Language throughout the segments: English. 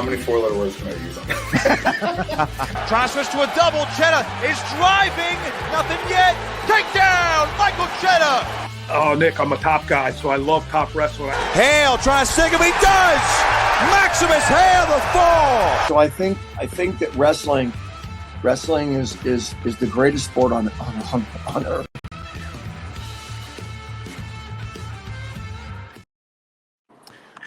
How many four-letter words can I use on that? Trying to switch to a double. Cheddar is driving. Nothing yet. Takedown. Michael Cheddar. Oh, Nick, I'm a top guy, so I love top wrestling. Hale trying to sink him. He does. Maximus Hale the fall. So I think that wrestling is the greatest sport on earth.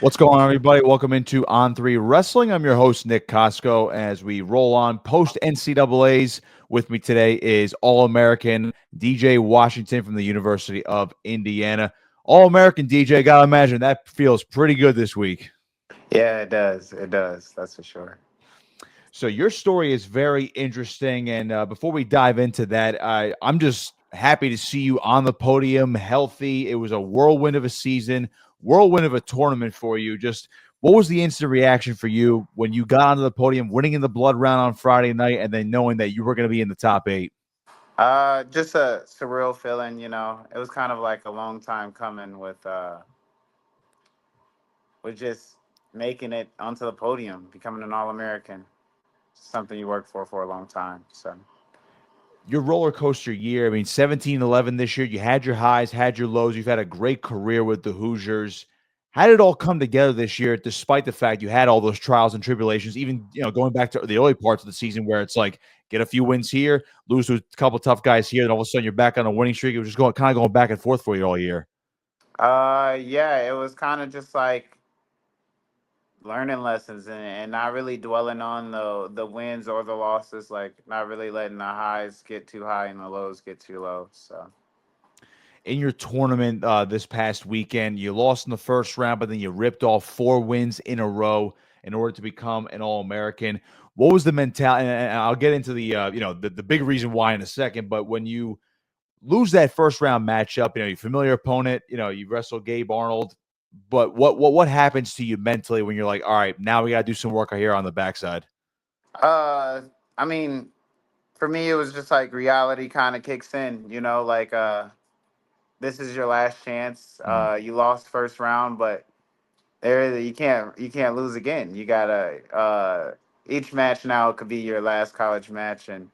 What's going on, everybody? Welcome into On3 Wrestling. I'm your host, Nick Kosko, as we roll on post-NCAAs. With me today is All-American DJ Washington from the University of Indiana. All-American DJ, gotta imagine that feels pretty good this week. Yeah, it does. It does. That's for sure. So your story is very interesting, and before we dive into that, I'm just happy to see you on the podium, healthy. It was a whirlwind of a season, whirlwind of a tournament for you. Just what was the instant reaction for you when you got onto the podium, winning in the blood round on Friday night, and then knowing that you were going to be in the top 8? Just a surreal feeling, you know. It was kind of like a long time coming with just making it onto the podium, becoming an All-American. Something you work for a long time. So your roller coaster year, I mean, 17-11 this year, you had your highs, had your lows. You've had a great career with the Hoosiers. How did it all come together this year, despite the fact you had all those trials and tribulations, even, going back to the early parts of the season where it's like, get a few wins here, lose to a couple tough guys here, and all of a sudden you're back on a winning streak. It was just going back and forth for you all year. Yeah, it was kind of just like learning lessons and not really dwelling on the wins or the losses, like not really letting the highs get too high and the lows get too low. So in your tournament this past weekend, you lost in the first round, but then you ripped off 4 wins in a row in order to become an All-American. What was the mentality? And I'll get into the big reason why in a second, but when you lose that first round matchup, your familiar opponent, you wrestle Gabe Arnold, but what happens to you mentally when you're like, all right, now we got to do some work here on the backside? I mean, for me, it was just like reality kind of kicks in, like this is your last chance. You lost first round, but you can't lose again. You gotta each match now could be your last college match, and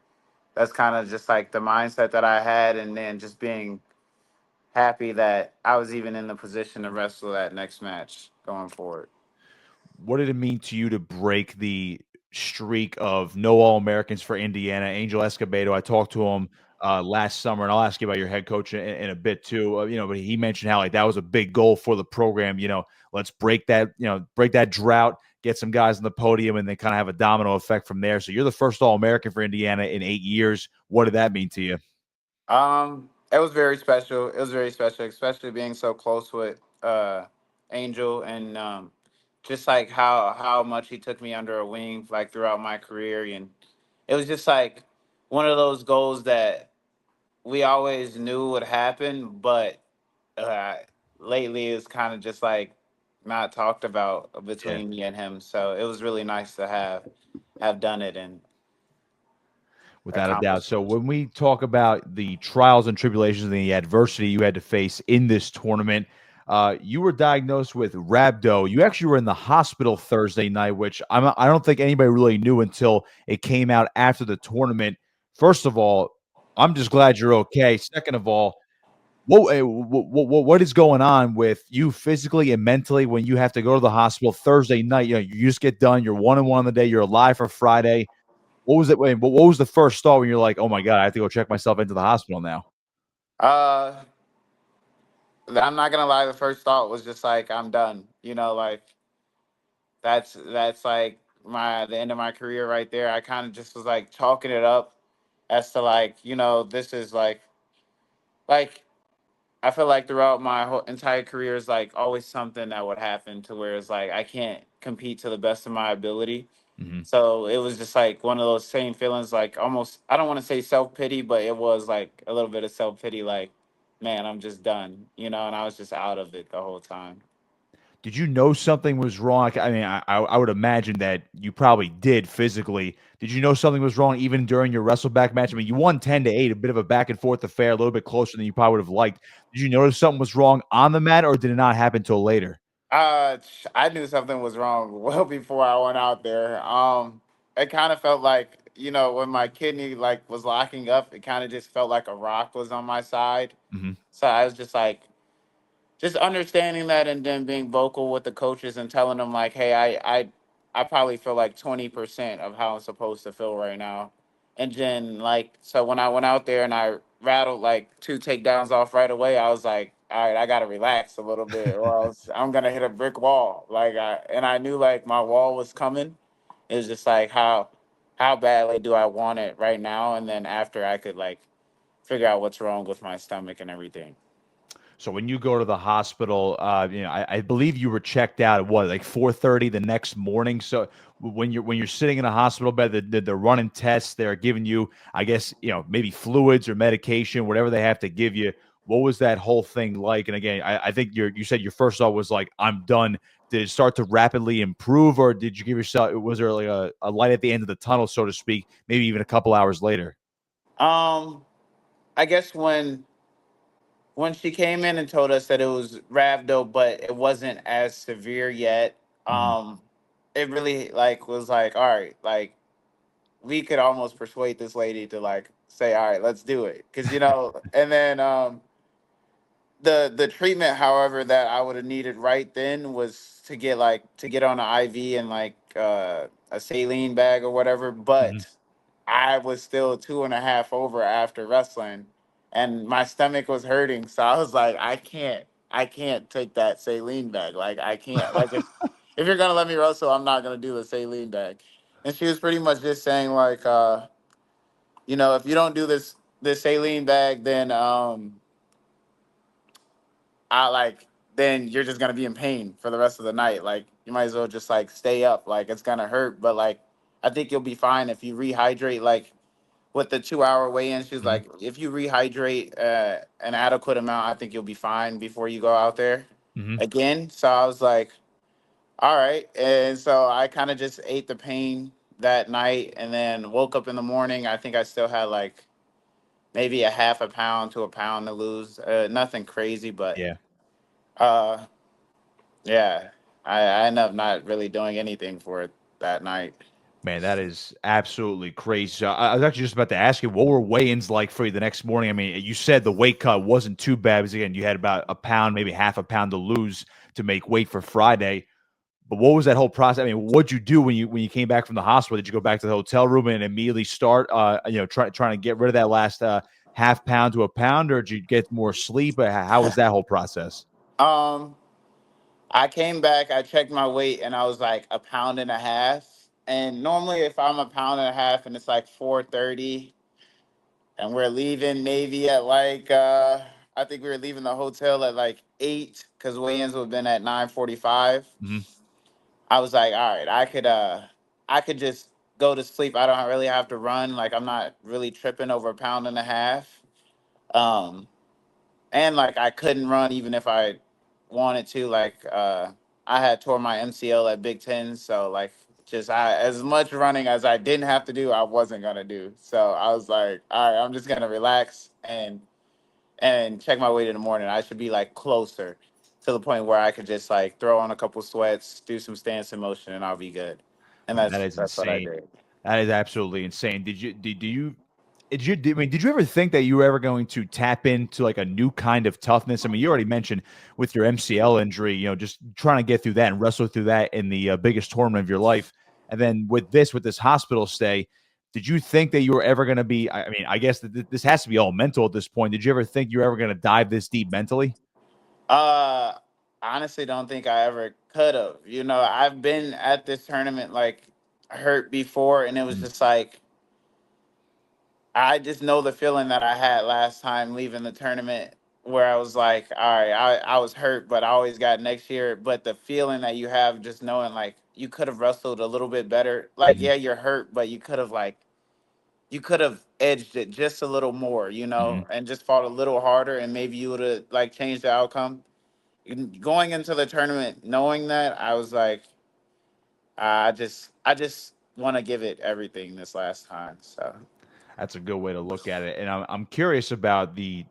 that's kind of just like the mindset that I had, and then just being happy that I was even in the position to wrestle that next match going forward. What did it mean to you to break the streak of no All-Americans for Indiana? Angel Escobedo, I talked to him last summer, and I'll ask you about your head coach in a bit too. But he mentioned how that was a big goal for the program. Let's break that drought, get some guys on the podium, and then kind of have a domino effect from there. So you're the first All-American for Indiana in 8 years. What did that mean to you? It was very special. It was very special, especially being so close with Angel, and just like how much he took me under a wing like throughout my career. And it was just like one of those goals that we always knew would happen, but lately it's kind of just like not talked about between me and him. So it was really nice to have done it. And without a doubt. So when we talk about the trials and tribulations and the adversity you had to face in this tournament, you were diagnosed with rhabdo. You actually were in the hospital Thursday night, which I don't think anybody really knew until it came out after the tournament. First of all, I'm just glad you're okay. Second of all, what is going on with you physically and mentally when you have to go to the hospital Thursday night? You just get done. You're 1-1 on the day. You're alive for Friday. What was it? What was the first thought when you're like, oh my God, I have to go check myself into the hospital now? I'm not gonna lie. The first thought was just like, I'm done. Like that's like the end of my career right there. I kind of just was like chalking it up as to like, this is like I feel like throughout my whole entire career is like always something that would happen to where it's like I can't compete to the best of my ability. Mm-hmm. So it was just like one of those same feelings, like almost, I don't want to say self-pity, but it was like a little bit of self-pity, like, man, I'm just done, and I was just out of it the whole time. Did you know something was wrong? I mean, I would imagine that you probably did physically. Did you know something was wrong even during your wrestleback match? I mean, you won 10-8, a bit of a back and forth affair, a little bit closer than you probably would have liked. Did you notice something was wrong on the mat, or did it not happen until later? I knew something was wrong well before I went out there. It kind of felt like, when my kidney like was locking up, it kind of just felt like a rock was on my side. Hmm. So I was just like, just understanding that, and then being vocal with the coaches and telling them like, hey, I probably feel like 20% of how I'm supposed to feel right now. And then like, so when I went out there and I rattled like 2 takedowns off right away, I was like, all right, I gotta relax a little bit, or else I'm gonna hit a brick wall. I knew like my wall was coming. It was just like how badly do I want it right now, and then after I could like figure out what's wrong with my stomach and everything. So when you go to the hospital, I believe you were checked out at what, like 4:30 the next morning. So when you're sitting in a hospital bed, they're running tests, they're giving you, I guess, maybe fluids or medication, whatever they have to give you. What was that whole thing like? And again, I think you said your first thought was like, I'm done. Did it start to rapidly improve, or did you give yourself? Was there like a light at the end of the tunnel, so to speak? Maybe even a couple hours later. Um, I guess when she came in and told us that it was rhabdo, but it wasn't as severe yet, Mhm. it really like was like, all right, like we could almost persuade this lady to like say, all right, let's do it, because and then the treatment, however, that I would have needed right then was to get on an IV and like a saline bag or whatever. Mhm. But I was still 2.5 over after wrestling, and my stomach was hurting. So I was like, I can't take that saline bag. Like I can't. Like if you're gonna let me wrestle, I'm not gonna do the saline bag. And she was pretty much just saying like, if you don't do this saline bag, then I like then you're just gonna be in pain for the rest of the night. Like you might as well just like stay up. Like it's gonna hurt, but like I think you'll be fine if you rehydrate. Like with the 2 hour weigh-in, she was Mhm. like, if you rehydrate an adequate amount, I think you'll be fine before you go out there Mhm. again. So I was like, all right, and so I kind of just ate the pain that night, and then woke up in the morning. I think I still had like maybe a half a pound to a pound to lose. Nothing crazy, but. Yeah. Uh, Yeah, I end up not really doing anything for it that night. Man, that is absolutely crazy. So I was actually just about to ask you, what were weigh-ins like for you the next morning? I mean, you said the weight cut wasn't too bad because again, you had about a pound, maybe half a pound to lose to make weight for Friday. But what was that whole process? I mean, what'd you do when you came back from the hospital? Did you go back to the hotel room and immediately start, trying to get rid of that last half pound to a pound, or did you get more sleep? How was that whole process? Um, I came back, I checked my weight, and I was like a pound and a half. And normally, if I'm a pound and a half and it's like 4:30, and we're leaving maybe at like I think we were leaving the hotel at like 8 because weigh-ins would have been at 9:45. Mhm. I was like, all right, I could just go to sleep. I don't really have to run. Like I'm not really tripping over a pound and a half. Um, and like I couldn't run even if I wanted to. Like I had tore my MCL at Big Ten, so like just as much running as I didn't have to do, I wasn't gonna do. So I was like, all right, I'm just gonna relax and check my weight in the morning. I should be like closer to the point where I could just like throw on a couple sweats, do some stance in motion, and I'll be good. And Man, that that's is that's what I insane. did. That is absolutely insane. Did you ever think that you were ever going to tap into like a new kind of toughness? I mean, you already mentioned with your MCL injury, just trying to get through that and wrestle through that in the biggest tournament of your life. And then with this hospital stay, did you think that you were ever going to be? I mean, I guess that this has to be all mental at this point. Did you ever think you were ever going to dive this deep mentally? Uh, honestly, don't think I ever could have. I've been at this tournament like hurt before, and it was Mhm. just like I just know the feeling that I had last time leaving the tournament, where I was like, all right, I was hurt, but I always got next year. But the feeling that you have just knowing like you could have wrestled a little bit better. Like, Mhm. yeah, you're hurt, but you could have edged it just a little more, Mhm. and just fought a little harder, and maybe you would have like changed the outcome. Going into the tournament knowing that, I was like, I just want to give it everything this last time. So That's a good way to look at it. And I'm curious about the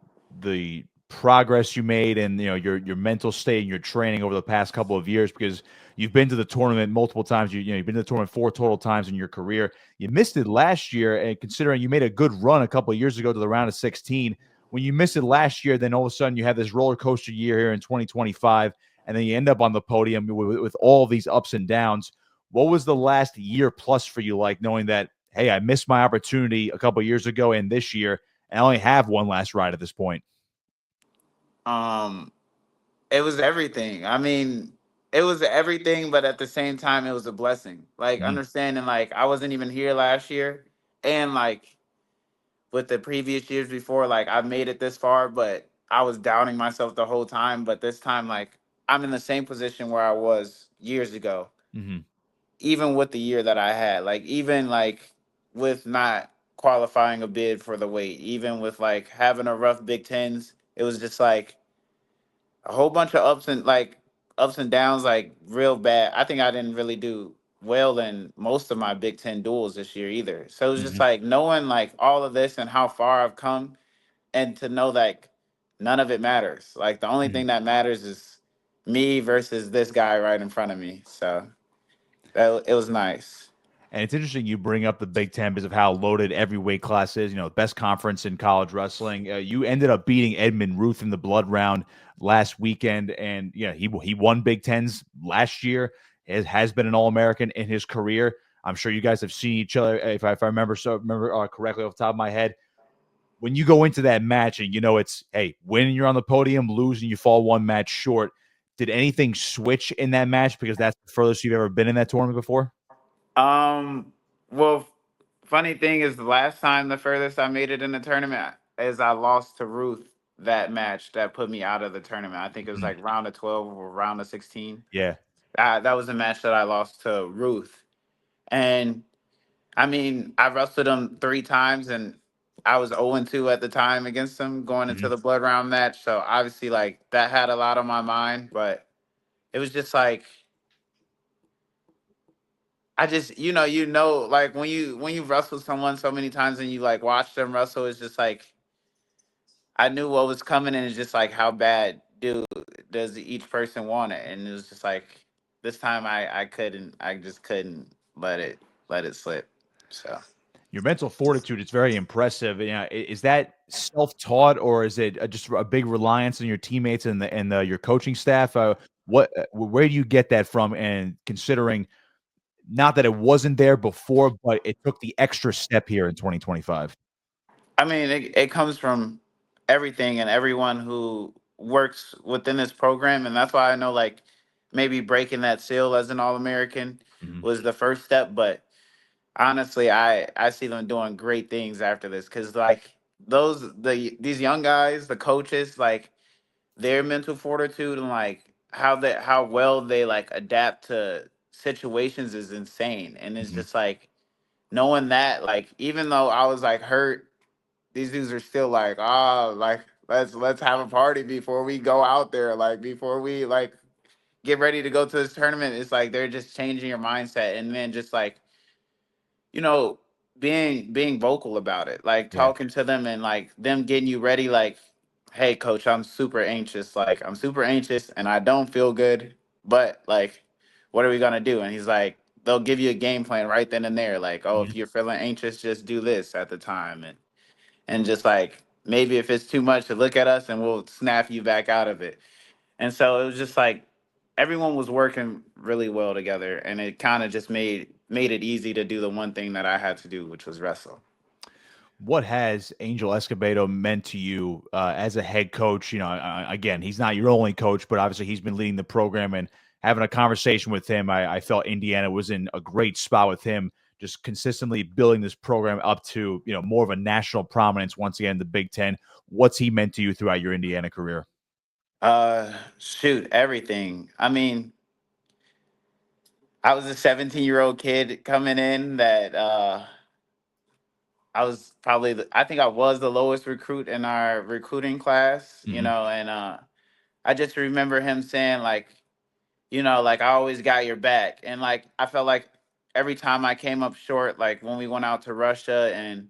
progress you made and your mental state and your training over the past couple of years, because you've been to the tournament multiple times. You've been to the tournament 4 total times in your career. You missed it last year, and considering you made a good run a couple of years ago to the round of 16, when you missed it last year, then all of a sudden you have this roller coaster year here in 2025, and then you end up on the podium with all these ups and downs. What was the last year plus for you like, knowing that, hey, I missed my opportunity a couple of years ago and this year, and I only have one last ride at this point? It was everything. I mean, it was everything, but at the same time, it was a blessing. Like Mhm. understanding, like I wasn't even here last year, and like with the previous years before, like I've made it this far, but I was doubting myself the whole time. But this time, like I'm in the same position where I was years ago, Mhm. even with the year that I had. Like even like with not qualifying a bid for the weight, even with like having a rough Big Tens, it was just like a whole bunch of ups and downs, like real bad. I think I didn't really do well in most of my Big Ten duels this year either. So it was just Mhm. like knowing like all of this and how far I've come, and to know that none of it matters. Like the only Mhm. thing that matters is me versus this guy right in front of me. So it was nice. And it's interesting you bring up the Big Ten because of how loaded every weight class is. Best conference in college wrestling. You ended up beating Edmund Ruth in the blood round last weekend, and he won Big Tens last year. Has been an All American in his career. I'm sure you guys have seen each other. If I remember correctly off the top of my head, when you go into that match and it's, hey, win, you're on the podium, lose and you fall one match short. Did anything switch in that match because that's the furthest you've ever been in that tournament before? Well, funny thing is, the last time the furthest I made it in the tournament is I lost to Ruth that match that put me out of the tournament. I think it was Mhm. like round of 12 or round of 16. Yeah. That was a match that I lost to Ruth. And I mean, I wrestled him 3 times and I was 0-2 at the time against him going into Mhm. the blood round match. So obviously, like, that had a lot on my mind, but it was just like, I just, like when you wrestle someone so many times and you like watch them wrestle, it's just like I knew what was coming, and it's just like how bad does each person want it, and it was just like this time I just couldn't let it slip. So Your mental fortitude is very impressive. Is that self-taught, or is it just a big reliance on your teammates and your coaching staff? Where do you get that from? And considering not that it wasn't there before, but it took the extra step here in 2025. I mean, it comes from everything and everyone who works within this program, and that's why I know like maybe breaking that seal as an All American Mhm. was the first step, but honestly, I see them doing great things after this because like these young guys, the coaches, like their mental fortitude and like how well they like adapt to situations is insane, and it's Mhm. just like knowing that like even though I was like hurt, these dudes are still like like let's have a party before we go out there, like before we like get ready to go to this tournament. It's like they're just changing your mindset, and then just like you know, being vocal about it, like Yeah. talking to them and like them getting you ready, like, hey coach, I'm super anxious. Like I'm super anxious and I don't feel good, but like, what are we gonna do? And he's like, they'll give you a game plan right then and there. Like, oh, Mhm. if you're feeling anxious, just do this at the time. And just like maybe if it's too much to look at us and we'll snap you back out of it. And so it was just like everyone was working really well together, and it kind of just made it easy to do the one thing that I had to do, which was wrestle. What has Angel Escobedo meant to you as a head coach? Again, he's not your only coach, but obviously he's been leading the program, and having a conversation with him, I felt Indiana was in a great spot with him, just consistently building this program up to more of a national prominence once again in the Big Ten. What's he meant to you throughout your Indiana career? Shoot, everything. I mean, I was a 17-year-old kid coming in that I was probably I think I was the lowest recruit in our recruiting class, Hmm. and I just remember him saying like, like I always got your back. And like I felt like every time I came up short, like when we went out to Russia and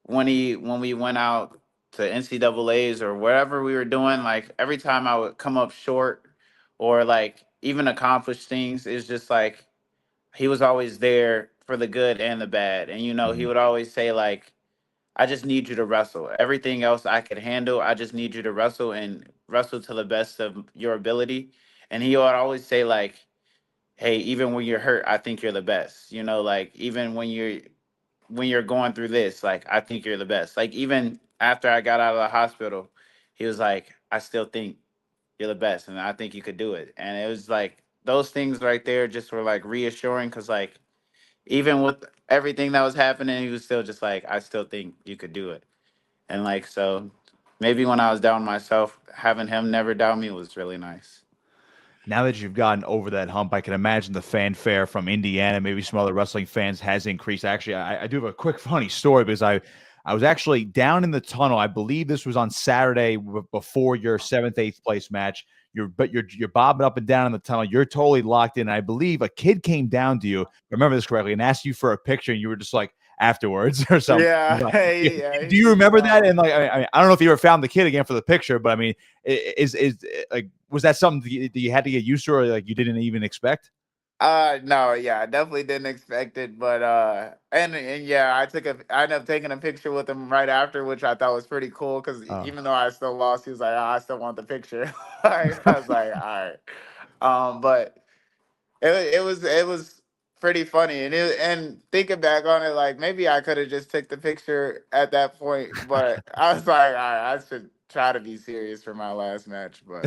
when we went out to NCAAs or whatever we were doing, like every time I would come up short or like even accomplish things, it's just like he was always there for the good and the bad. And he Mhm. would always say like, I just need you to wrestle. Everything else I could handle. I just need you to wrestle and wrestle to the best of your ability. And he would always say like, hey, even when you're hurt, I think you're the best. Like even when you're going through this, like I think you're the best. Like even after I got out of the hospital, he was like, I still think you're the best and I think you could do it. And it was like those things right there just were like reassuring because like even with everything that was happening, he was still just like, I still think you could do it. And like so maybe when I was down myself, having him never doubt me was really nice. Now that you've gotten over that hump, I can imagine the fanfare from Indiana, maybe some other wrestling fans, has increased. Actually, I do have a quick funny story because I was actually down in the tunnel. I believe this was on Saturday before your seventh, eighth place match. You're bobbing up and down in the tunnel. You're totally locked in. I believe a kid came down to you, if I remember this correctly, and asked you for a picture, and you were just like afterwards or something. Yeah, Yeah. yeah, Do you remember that? And like, I don't know if you ever found the kid again for the picture, but I mean, is like, was that something that you had to get used to, or like you didn't even expect? no, yeah, I definitely didn't expect it, but and yeah, I ended up taking a picture with him right after, which I thought was pretty cool because Oh. even though I still lost, he was like, "Ah, I still want the picture." I was like, all right, but it was pretty funny, and thinking back on it, like maybe I could have just took the picture at that point, but I was like, all right, I should try to be serious for my last match, but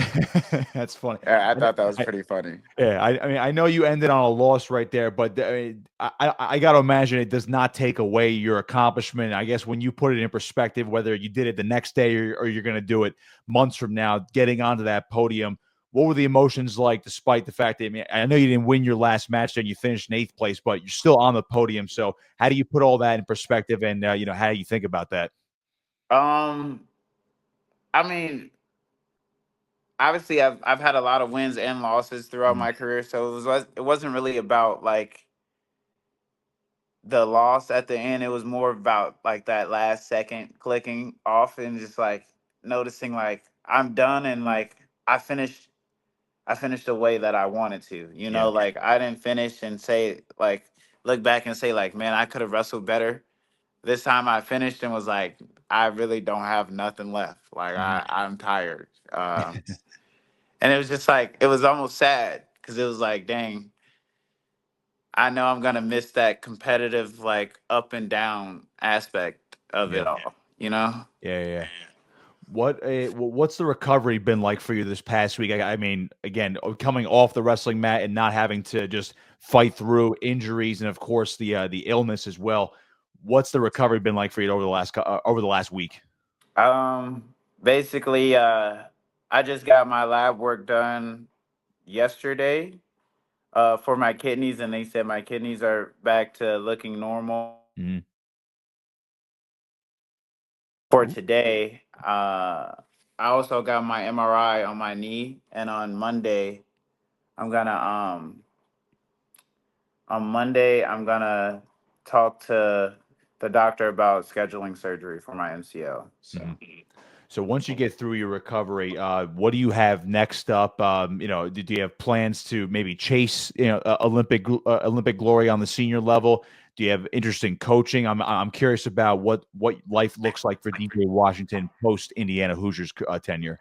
That's funny. yeah, I I, thought that was I, pretty funny. yeah, I mean, I know you ended on a loss right there, but I got to imagine it does not take away your accomplishment. I guess when you put it in perspective, whether you did it the next day or you're going to do it months from now, getting onto that podium, what were the emotions like, despite the fact that, I mean, I know you didn't win your last match and you finished in eighth place, but you're still on the podium. So how do you put all that in perspective, and how do you think about that? Um, I mean, obviously I've had a lot of wins and losses throughout Mhm. my career, so it wasn't really about like the loss at the end. It was more about like that last second clicking off and just like noticing like I'm done and like I finished I finished the way that I wanted to. Yeah. Like I didn't finish and say like look back and say like, man, I could have wrestled better. This time I finished and was like, I really don't have nothing left. Like Mhm. I'm tired. And it was just like it was almost sad because it was like, dang, I know I'm gonna miss that competitive like up and down aspect of Yeah. it all. You know? Yeah. Yeah. What's the recovery been like for you this past week? I mean, again, coming off the wrestling mat and not having to just fight through injuries and of course the illness as well. What's the recovery been like for you over the last week? Basically, I just got my lab work done yesterday for my kidneys, and they said my kidneys are back to looking normal Mhm. for Ooh. today. I also got my MRI on my knee, and I'm gonna um on Monday I'm gonna talk to the doctor about scheduling surgery for my MCL. So. Mhm. So once you get through your recovery, what do you have next up? Do you have plans to maybe chase, Olympic glory on the senior level? Do you have interest in coaching? I'm curious about what life looks like for DJ Washington post Indiana Hoosiers tenure.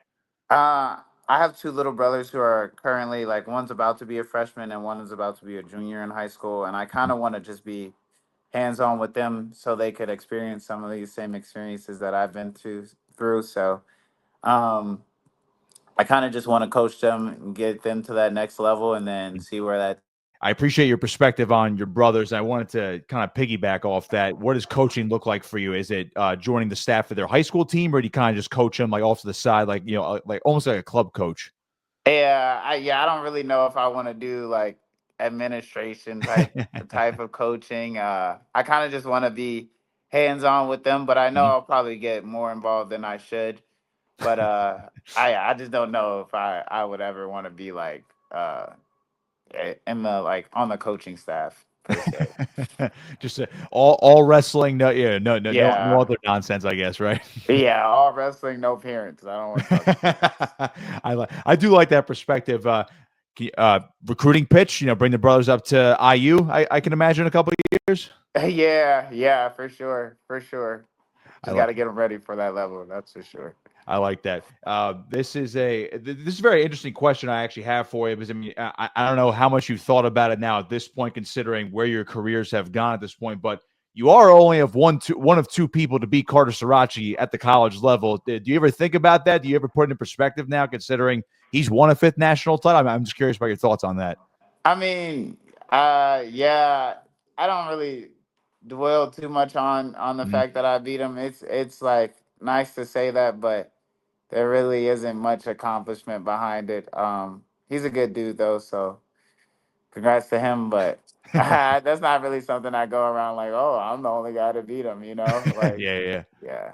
Uh, I have two little brothers who are currently like one's about to be a freshman and one is about to be a junior in high school, and I kind of want to just be hands on with them so they could experience some of these same experiences that I've been through. So, um, I kind of just want to coach them and get them to that next level, and then see where that. I appreciate your perspective on your brothers. I wanted to kind of piggyback off that. What does coaching look like for you? Is it joining the staff of their high school team, or do you kind of just coach them like off to the side, like like almost like a club coach? Yeah, I don't really know if I want to do like administration type of coaching. I kind of just want to be hands on with them, but I know Mhm. I'll probably get more involved than I should. But I just don't know if I would ever want to be like in the like on the coaching staff. per se. Just all wrestling, no, yeah, no Yeah, other nonsense, I guess, right? yeah, all wrestling, no parents. I don't want to talk. I do like that perspective. Recruiting pitch, bring the brothers up to IU. I can imagine a couple of years. Yeah, yeah, for sure, for sure. I Just got like to get them ready for that level. That's for sure. I like that. This is a very interesting question I actually have for you because I mean I don't know how much you've thought about it now at this point, considering where your careers have gone at this point, but you are only one of two people to beat Carter Sarachi at the college level. Do you ever think about that? Do you ever put it in perspective now, considering he's won a fifth national title? I'm just curious about your thoughts on that. I mean, yeah, I don't really dwell too much on the Mhm. fact that I beat him. It's like nice to say that, but there really isn't much accomplishment behind it. He's a good dude though, so congrats to him. But that's not really something I go around like, oh, I'm the only guy to beat him. Like Yeah, yeah. yeah.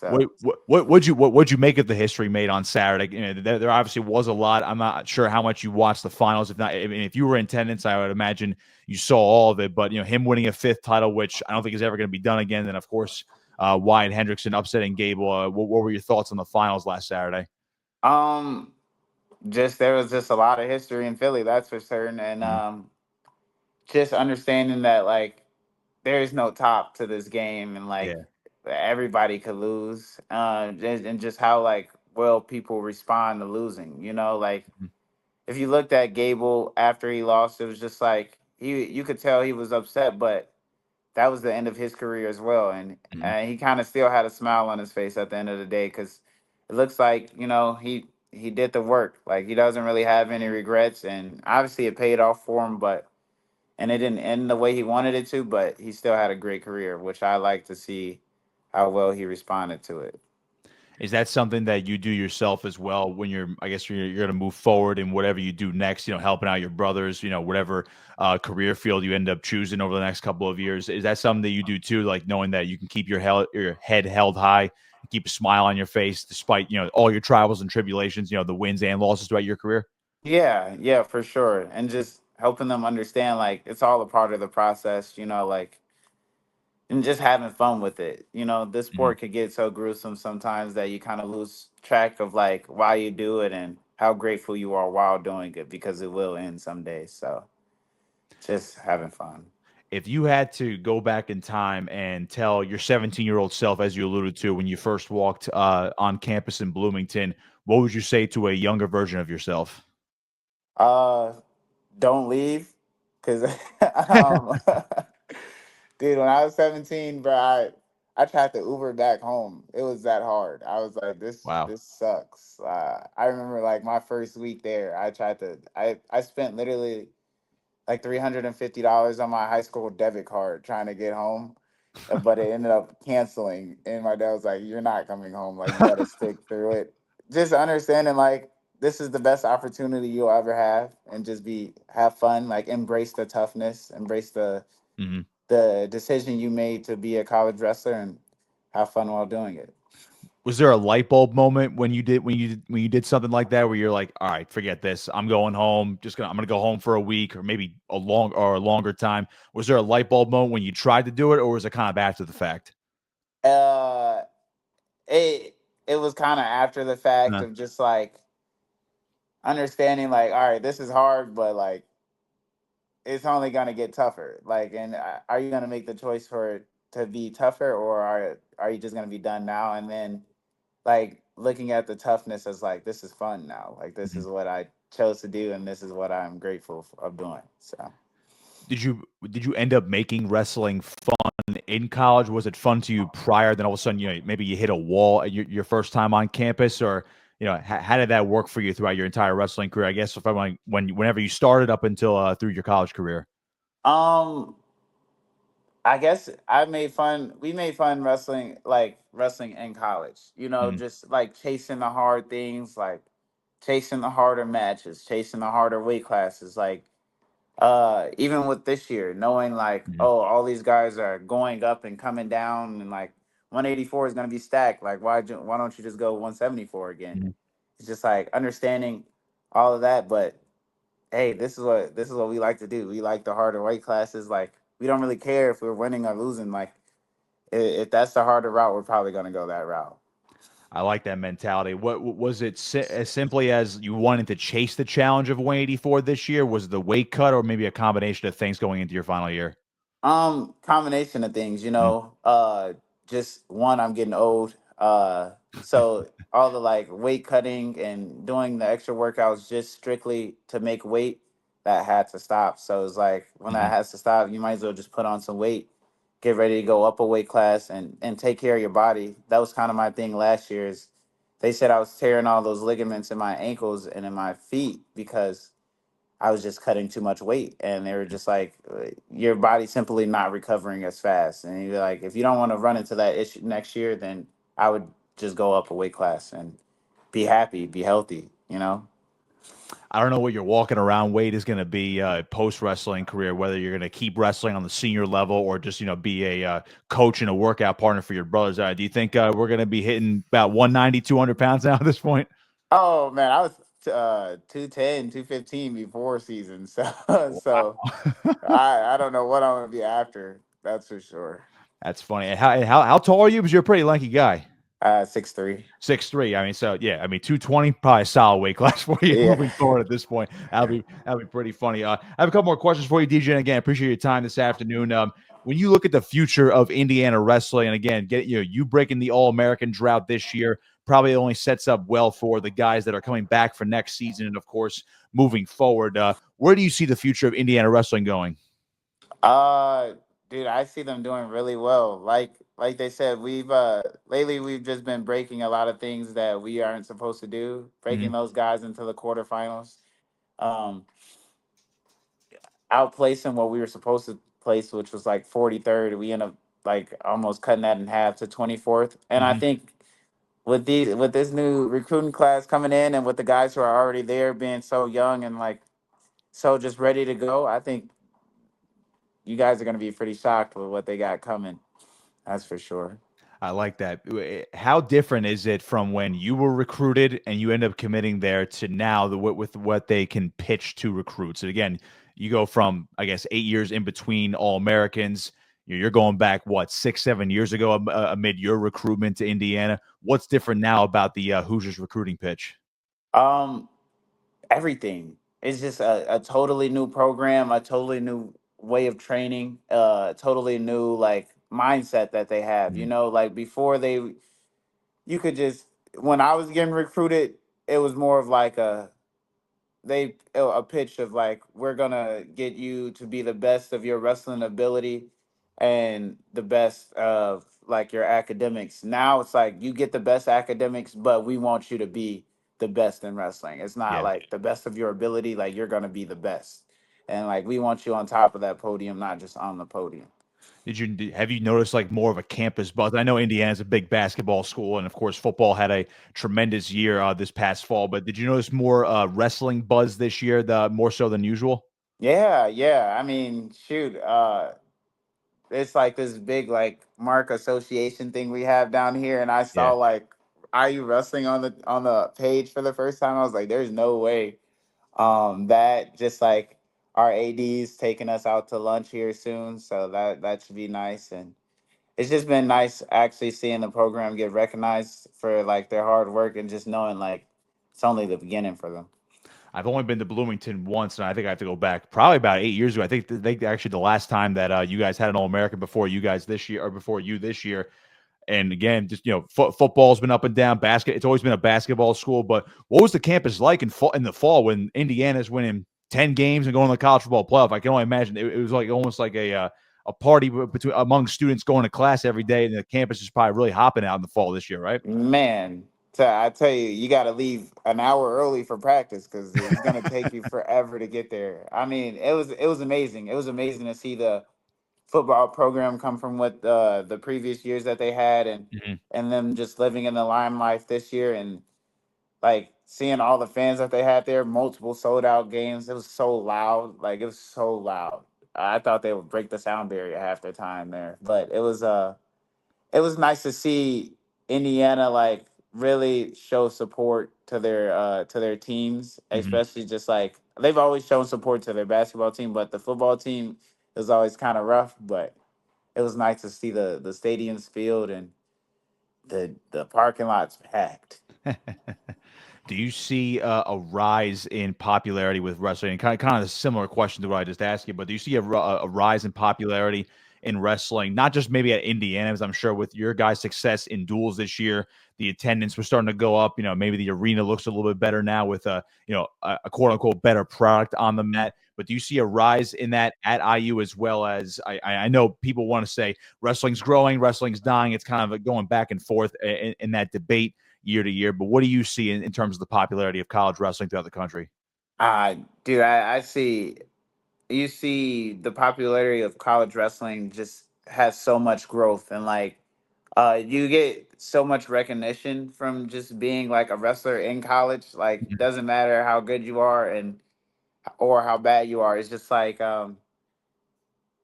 What So would you make of the history made on Saturday? There obviously was a lot. I'm not sure how much you watched the finals. If not, I mean, if you were in attendance, I would imagine you saw all of it. But him winning a fifth title, which I don't think is ever going to be done again. Then of course, Wyatt Hendrickson upsetting Gable. What were your thoughts on the finals last Saturday? um, just there was just a lot of history in Philly, that's for certain, and Mhm. just understanding that like there is no top to this game, and like Yeah. everybody could lose, and just how like well people respond to losing. Like Mhm. if you looked at Gable after he lost, it was just like you could tell he was upset, but that was the end of his career as well, and Mhm. he kind of still had a smile on his face at the end of the day because it looks like he did the work. Like he doesn't really have any regrets, and obviously it paid off for him, but and it didn't end the way he wanted it to, but he still had a great career, which I like to see how well he responded to it. Is that something that you do yourself as well when I guess you're going to move forward in whatever you do next, helping out your brothers, whatever career field you end up choosing over the next couple of years? Is that something that you do too, like knowing that you can keep your head held high, keep a smile on your face despite, all your trials and tribulations, the wins and losses throughout your career? Yeah, yeah, for sure. And just helping them understand like it's all a part of the process, like and just having fun with it. This Mhm. sport could get so gruesome sometimes that you kind of lose track of like why you do it and how grateful you are while doing it because it will end someday. So just having fun. If you had to go back in time and tell your 17-year-old self, as you alluded to when you first walked on campus in Bloomington, what would you say to a younger version of yourself? Uh don't leave because um dude, when I was 17, bro, I tried to Uber back home. It was that hard. I was like, this Wow. this sucks. I remember like my first week there, I spent literally like $350 on my high school debit card trying to get home, but it ended up canceling. And my dad was like, "You're not coming home. Like you got to stick through it." Just understanding like this is the best opportunity you'll ever have, and just have fun. Like embrace the toughness, embrace Mhm. the decision you made to be a college wrestler, and have fun while doing it. Was there a light bulb moment when you did something like that where you're like, all right, forget this. I'm going home. I'm gonna go home for a week or maybe a longer time. Was there a light bulb moment when you tried to do it, or was it kind of after the fact? Uh, it it was kind of after the fact Uh, of just like understanding like, all right, this is hard, but like it's only gonna get tougher. Like, and are you gonna make the choice for it to be tougher, or are you just gonna be done now? And then like looking at the toughness as like this is fun now. Like this mhm. is what I chose to do, and this is what I'm grateful of doing. So. Did you end up making wrestling fun in college? Was it fun to you prior? Then all of a sudden, maybe you hit a wall at your first time on campus, or how did that work for you throughout your entire wrestling career? I guess if I'm like whenever you started up until through your college career. Um, I guess we made fun wrestling in college, Mhm. just like chasing the hard things, like chasing the harder matches, chasing the harder weight classes. Like, even with this year, knowing like, Mhm. oh, all these guys are going up and coming down and like 184 is going to be stacked. Like, why don't you just go 174 again? Mhm. It's just like understanding all of that, but hey, this is what we like to do. We like the harder weight classes. Like we don't really care if we're winning or losing. Like if that's the harder route, we're probably gonna go that route. I like that mentality. What was it as simply as you wanted to chase the challenge of 184 this year? Was it the weight cut or maybe a combination of things going into your final year? Combination of things, Mm. just one, I'm getting old. So all the like weight cutting and doing the extra workouts just strictly to make weight, that had to stop. So it's like when that Mhm. has to stop, you might as well just put on some weight, get ready to go up a weight class and take care of your body. That was kind of my thing last year is they said I was tearing all those ligaments in my ankles and in my feet because I was just cutting too much weight, and they were just like, your body's simply not recovering as fast. And you're like, if you don't want to run into that issue next year, then I would just go up a weight class and be happy, be healthy, you know? I don't know what your walking around weight is going to be post wrestling career, whether you're going to keep wrestling on the senior level or just, be a coach and a workout partner for your brothers. Do you think we're going to be hitting about 190, 200 pounds now at this point? Oh man, I was 210, 215 before season. So so Wow. I don't know what I'm gonna be after. That's for sure. That's funny. And how tall are you? Because you're a pretty lanky guy. 6'3". 6'3". I mean, so yeah, I mean 220, probably a solid weight class for you Yeah. moving forward at this point. That'll be pretty funny. I have a couple more questions for you, DJ. And again, appreciate your time this afternoon. When you look at the future of Indiana wrestling, and again, you breaking the All American drought this year probably only sets up well for the guys that are coming back for next season, and of course, moving forward. Where do you see the future of Indiana wrestling going? Uh, Dude, I see them doing really well. Like they said, we've lately we've just been breaking a lot of things that we aren't supposed to do, breaking Mhm. those guys into the quarterfinals, um, outplacing what we were supposed to place, which was like 43rd. We end up like almost cutting that in half to 24th. And I Mhm. think with this new recruiting class coming in and with the guys who are already there being so young and like so just ready to go, I think you guys are going to be pretty shocked with what they got coming. That's for sure. I like that. How different is it from when you were recruited and you end up committing there to now with what they can pitch to recruits? And again, you go from I guess 8 years in between All Americans. You're going back what 6, 7 years ago amid your recruitment to Indiana. What's different now about the Hoosiers recruiting pitch? Um, Everything. It's just a totally new program, a totally new way of training, totally new like mindset that they have. You Mhm. know, like before you could just when I was getting recruited, it was more of like a pitch of like we're gonna get you to be the best of your wrestling ability and the best of like your academics. Now it's like you get the best academics, but we want you to be the best in wrestling. It's not Yeah. like the best of your ability, like you're gonna be the best. And like we want you on top of that podium, not just on the podium. Have you noticed like more of a campus buzz? I know Indiana's a big basketball school, and of course, football had a tremendous year this past fall. But did you notice more wrestling buzz this year, the more so than usual? Yeah, yeah. I mean, shoot, it's like this big like mark association thing we have down here, and I saw Yeah. like IU wrestling on the page for the first time. I was like, "There's no way." That just like our AD's taking us out to lunch here soon, so that should be nice. And it's just been nice actually seeing the program get recognized for like their hard work and just knowing like it's only the beginning for them. I've only been to Bloomington once, and I think I have to go back probably about 8 years ago. I think they actually the last time that you guys had an All American before you guys this year or before you this year. And again, just football's been up and down. It's always been a basketball school. But what was the campus like in the fall when Indiana's winning 10 games and going to the college football playoff? I can only imagine it was like almost like a party between among students going to class every day, and the campus is probably really hopping out in the fall this year, right? Man, I tell you, you got to leave an hour early for practice because it's gonna take you forever to get there. I mean, it was amazing. It was amazing to see the football program come from what the previous years that they had, Mhm. and them just living in the limelight this year, and like seeing all the fans that they had there, multiple sold out games. It was so loud, like it was so loud. I thought they would break the sound barrier half the time there, but it was nice to see Indiana like really show support to their teams, especially just like they've always shown support to their basketball team, but the football team is always kind of rough. But it was nice to see the stadium's filled and the parking lot's packed. Do you see a rise in popularity with wrestling? And kind of a similar question to what I just asked you, but do you see a rise in popularity in wrestling, not just maybe at Indiana, as I'm sure with your guys' success in duels this year, the attendance was starting to go up. You know, maybe the arena looks a little bit better now with a quote unquote better product on the mat. But do you see a rise in that at IU as well as I know people want to say wrestling's growing, wrestling's dying. It's kind of going back and forth in that debate year to year. But what do you see in terms of the popularity of college wrestling throughout the country? Dude, I see you see the popularity of college wrestling just has so much growth, and like you get so much recognition from just being like a wrestler in college. Like doesn't matter how good you are and or how bad you are. It's just like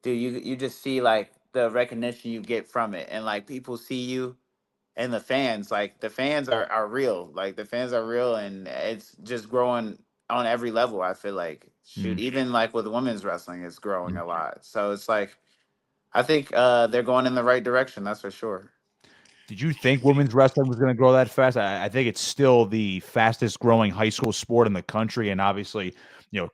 dude, you just see like the recognition you get from it, and like people see you, and the fans are real. Like the fans are real, and it's just growing on every level. I feel like shoot, Mhm. even like with women's wrestling, it's growing a lot. So it's like I think they're going in the right direction. That's for sure. Did you think women's wrestling was going to grow that fast? I think it's still the fastest growing high school sport in the country, and obviously,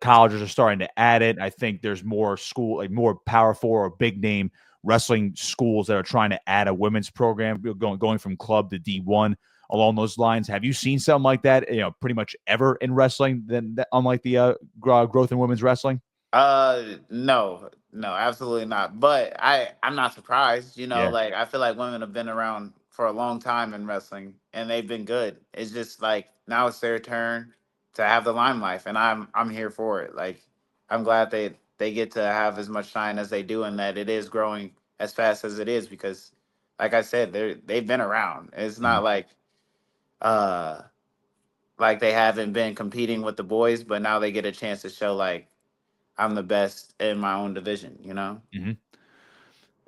colleges are starting to add it. I think there's more like more powerful or big name wrestling schools that are trying to add a women's program, going from club to D1 along those lines. Have you seen something like that? Pretty much ever in wrestling, unlike the growth in women's wrestling. No, no, absolutely not. But I'm not surprised. Yeah. Like I feel like women have been around for a long time in wrestling, and they've been good. It's just like now it's their turn to have the limelight, and I'm here for it. Like I'm glad they get to have as much shine as they do, and that it is growing as fast as it is because, like I said, they've been around. It's Mhm. not uh like they haven't been competing with the boys, but now they get a chance to show like I'm the best in my own division. Mhm.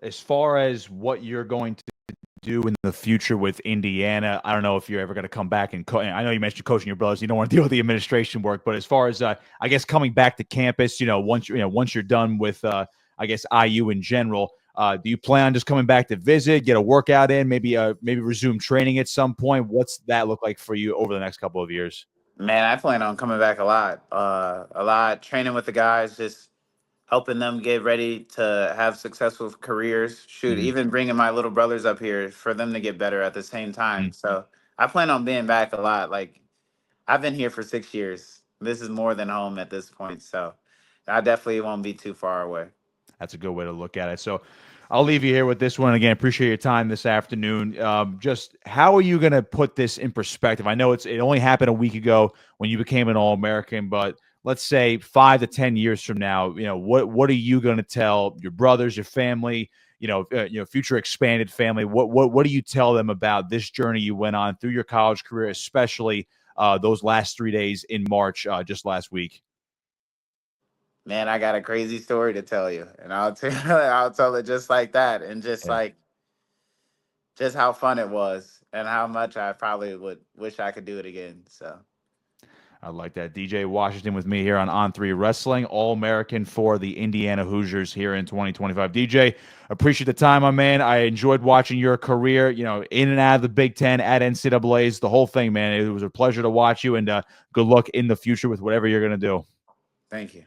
As far as what you're going to do in the future with Indiana, I don't know if you're ever going to come back and I know you mentioned coaching your brothers. You don't want to deal with the administration work, but as far as I guess coming back to campus, once you're done with I guess IU in general, do you plan on just coming back to visit, get a workout in, maybe resume training at some point? What's that look like for you over the next couple of years? Man, I plan on coming back a lot, training with the guys, just helping them get ready to have successful careers. Shoot, Mhm. even bringing my little brothers up here for them to get better at the same time. Mhm. So I plan on being back a lot. Like I've been here for 6 years. This is more than home at this point. So I definitely won't be too far away. That's a good way to look at it. So I'll leave you here with this one. Again, appreciate your time this afternoon. Just how are you going to put this in perspective? I know it only happened a week ago when you became an All-American, but let's say 5 to 10 years from now, what are you going to tell your brothers, your family, future expanded family? What do you tell them about this journey you went on through your college career, especially those last 3 days in March, just last week? Man, I got a crazy story to tell you, and I'll tell it just like that, and just Yeah. like just how fun it was, and how much I probably would wish I could do it again. So I like that. DJ Washington with me here on On3 Wrestling, All-American for the Indiana Hoosiers here in 2025. DJ, appreciate the time, my man. I enjoyed watching your career, in and out of the Big Ten, at NCAAs, the whole thing, man. It was a pleasure to watch you, and good luck in the future with whatever you're going to do. thank you.